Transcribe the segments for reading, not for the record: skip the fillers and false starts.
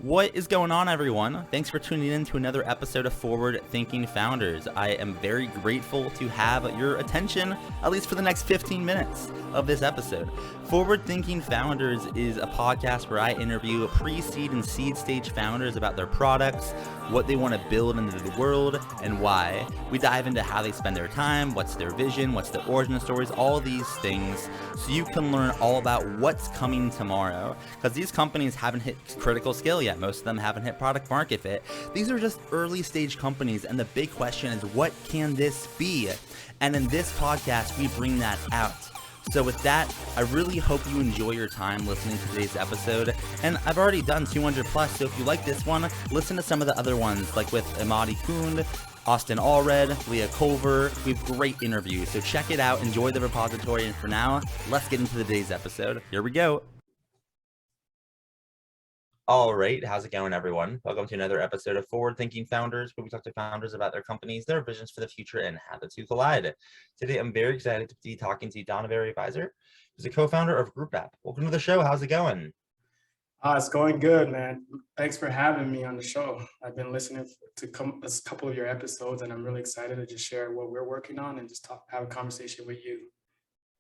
What is going on, everyone? Thanks for tuning in to another episode of Forward Thinking Founders. I am very grateful to have your attention, at least for the next 15 minutes of this episode. Forward Thinking Founders is a podcast where I interview pre-seed and seed stage founders about their products, what they want to build into the world, and why. We dive into how they spend their time, what's their vision, what's their origin stories, all these things, so you can learn all about what's coming tomorrow. Because these companies haven't hit critical scale yet. Most of them haven't hit product market fit. These are just early stage companies, and the big question is, what can this be? And in this podcast, we bring that out. So with that, I really hope you enjoy your time listening to today's episode. And I've already done 200 plus, so if you like this one, listen to some of the other ones, like with Imadi Kund, Austin Allred, Leah Culver. We have great interviews, so check it out, enjoy the repository, and for now, let's get into today's episode. Here we go. All right, how's it going, everyone? Welcome to another episode of Forward Thinking Founders, where we talk to founders about their companies, their visions for the future, and how the two collide. Today, I'm very excited to be talking to Dornubari Vizor, who's a co-founder of GroupApp. Welcome to the show. How's it going? It's going good, man. Thanks for having me on the show. I've been listening to a couple of your episodes, and I'm really excited to just share what we're working on and just have a conversation with you.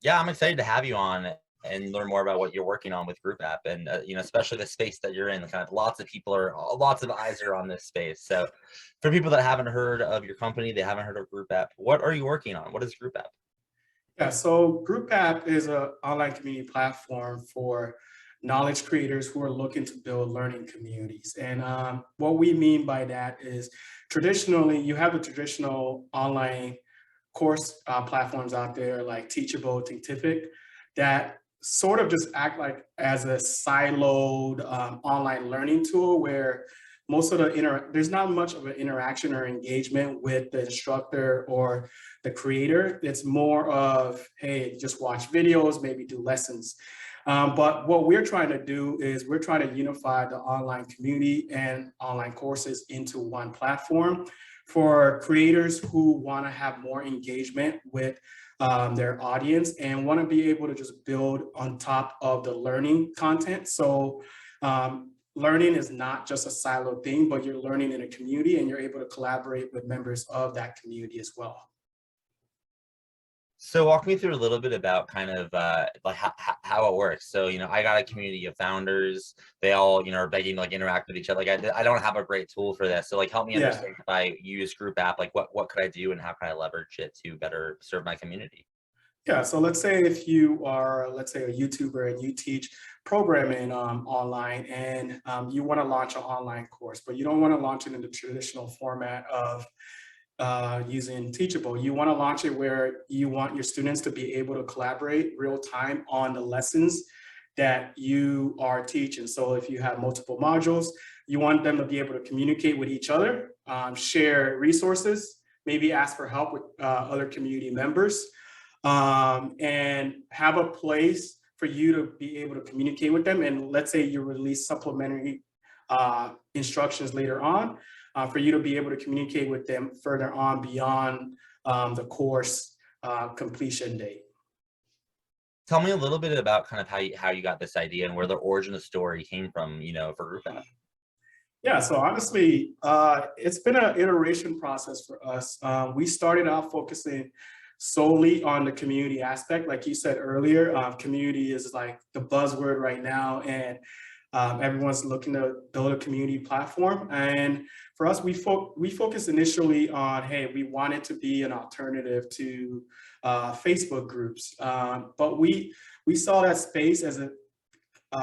Yeah, I'm excited to have you on and learn more about what you're working on with GroupApp, and especially the space that you're in. Kind of lots of eyes are on this space. So, for people that haven't heard of your company, they haven't heard of GroupApp, what are you working on? What is GroupApp? Yeah, so GroupApp is an online community platform for knowledge creators who are looking to build learning communities. And what we mean by that is, traditionally, you have the traditional online course platforms out there like Teachable, Thinkific, that sort of just act like as a siloed online learning tool where most of there's not much of an interaction or engagement with the instructor or the creator. It's more of, hey, just watch videos, maybe do lessons. But what we're trying to do is we're trying to unify the online community and online courses into one platform for creators who want to have more engagement with their audience and want to be able to just build on top of the learning content. So learning is not just a siloed thing, but you're learning in a community and you're able to collaborate with members of that community as well. So walk me through a little bit about kind of like how it works. So, I got a community of founders. They all, are begging to interact with each other. Like I don't have a great tool for this. So help me understand if I use GroupApp, what could I do and how can I leverage it to better serve my community? Yeah, so let's say if you are, let's say, a YouTuber and you teach programming online and you want to launch an online course, but you don't want to launch it in the traditional format of using Teachable. You want to launch it where you want your students to be able to collaborate real time on the lessons that you are teaching. So if you have multiple modules, you want them to be able to communicate with each other, share resources, maybe ask for help with other community members, and have a place for you to be able to communicate with them. And let's say you release supplementary instructions later on, for you to be able to communicate with them further on beyond the course completion date. Tell me a little bit about kind of how you got this idea and where the origin of the story came from, for GroupApp. Yeah, so honestly, it's been an iteration process for us. We started out focusing solely on the community aspect. Like you said earlier, community is like the buzzword right now, and everyone's looking to build a community platform. And for us, we focused initially on, hey, we wanted to be an alternative to Facebook groups. But we saw that space as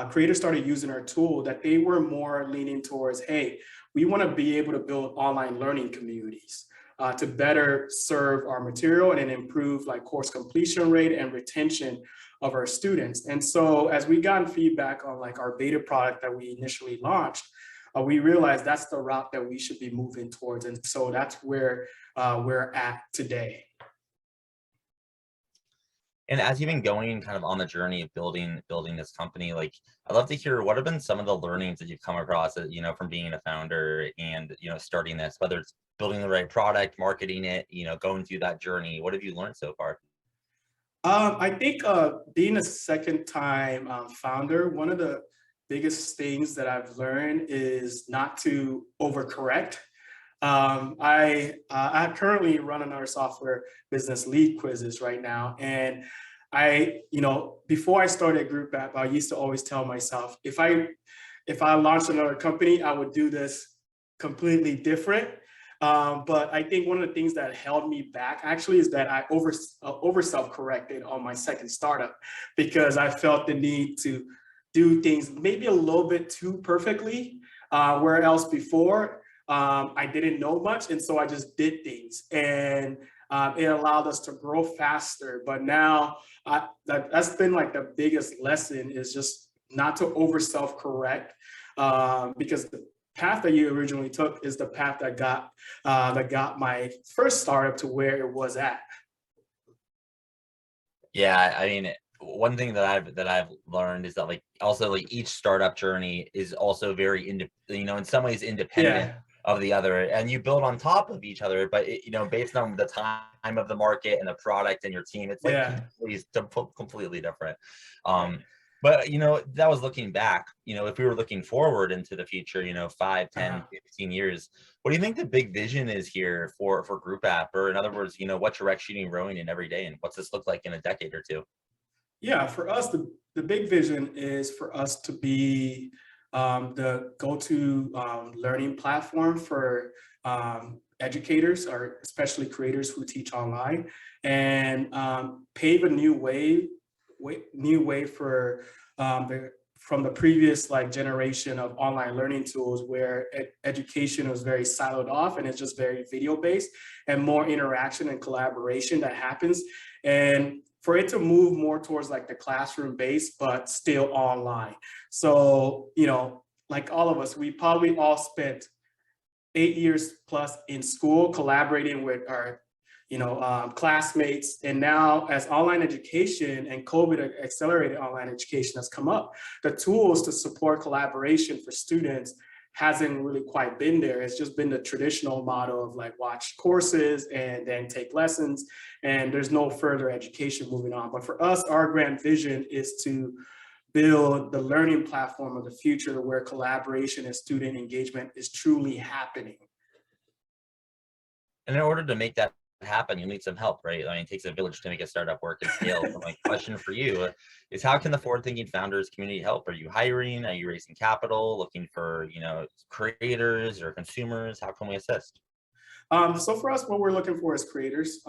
creators started using our tool, that they were more leaning towards, hey, we want to be able to build online learning communities to better serve our material and improve course completion rate and retention of our students. And so as we got feedback on our beta product that we initially launched, we realized that's the route that we should be moving towards. And so that's where we're at today. And as you've been going kind of on the journey of building this company, I'd love to hear what have been some of the learnings that you've come across, from being a founder and, starting this, whether it's building the right product, marketing it, going through that journey. What have you learned so far? I think being a second time founder, one of the biggest things that I've learned is not to overcorrect. I currently run another software business lead quizzes right now, and before I started GroupApp, I used to always tell myself if I launched another company, I would do this completely different. But I think one of the things that held me back actually is that I over self-corrected on my second startup because I felt the need to do things maybe a little bit too perfectly, where else before I didn't know much, and so I just did things, and it allowed us to grow faster. But now that's been like the biggest lesson is just not to over self-correct, because the path that you originally took is the path that got my first startup to where it was at. Yeah, I mean, one thing that I've learned is that like also like each startup journey is also very in some ways independent Yeah, of the other, and you build on top of each other. But based on the time of the market and the product and your team, it's like yeah, completely different. right. Um, but that was looking back. If we were looking forward into the future, 5, 10, Uh-huh. 15 years, what do you think the big vision is here for GroupApp? Or in other words, what direction are you rowing in every day, and what's this look like in a decade or two? Yeah, for us, the big vision is for us to be the go-to learning platform for educators, or especially creators who teach online, and pave a new way for from the previous like generation of online learning tools where education was very siloed off and it's just very video based, and more interaction and collaboration that happens, and for it to move more towards like the classroom base, but still online. So, like all of us, we probably all spent 8 years plus in school collaborating with our classmates, and now as online education and COVID accelerated online education has come up, the tools to support collaboration for students hasn't really quite been there. It's just been the traditional model of like watch courses and then take lessons, and there's no further education moving on. But for us, our grand vision is to build the learning platform of the future where collaboration and student engagement is truly happening. And in order to make that happen, you need some help, right? I mean, it takes a village to make a startup work and scale. So my question for you is, how can the forward-thinking founders community help? Are you hiring? Are you raising capital? Looking for, creators or consumers? How can we assist? So for us, what we're looking for is creators,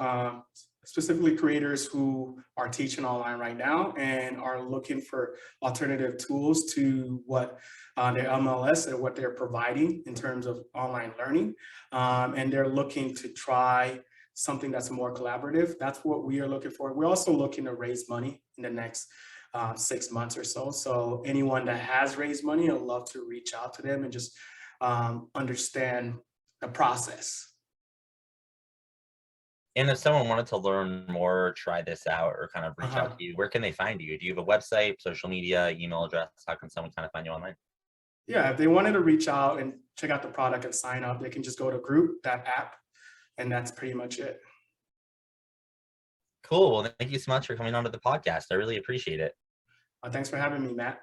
specifically creators who are teaching online right now and are looking for alternative tools to what their MLS and what they're providing in terms of online learning. And they're looking to try something that's more collaborative. That's what we are looking for. We're also looking to raise money in the next 6 months or so. So anyone that has raised money, I'd love to reach out to them and just understand the process. And if someone wanted to learn more, try this out, or kind of reach out Uh-huh. to you, where can they find you? Do you have a website, social media, email address? How can someone kind of find you online? Yeah, if they wanted to reach out and check out the product and sign up, they can just go to group.app, and that's pretty much it. Cool. Well, thank you so much for coming onto the podcast. I really appreciate it. Thanks for having me, Matt.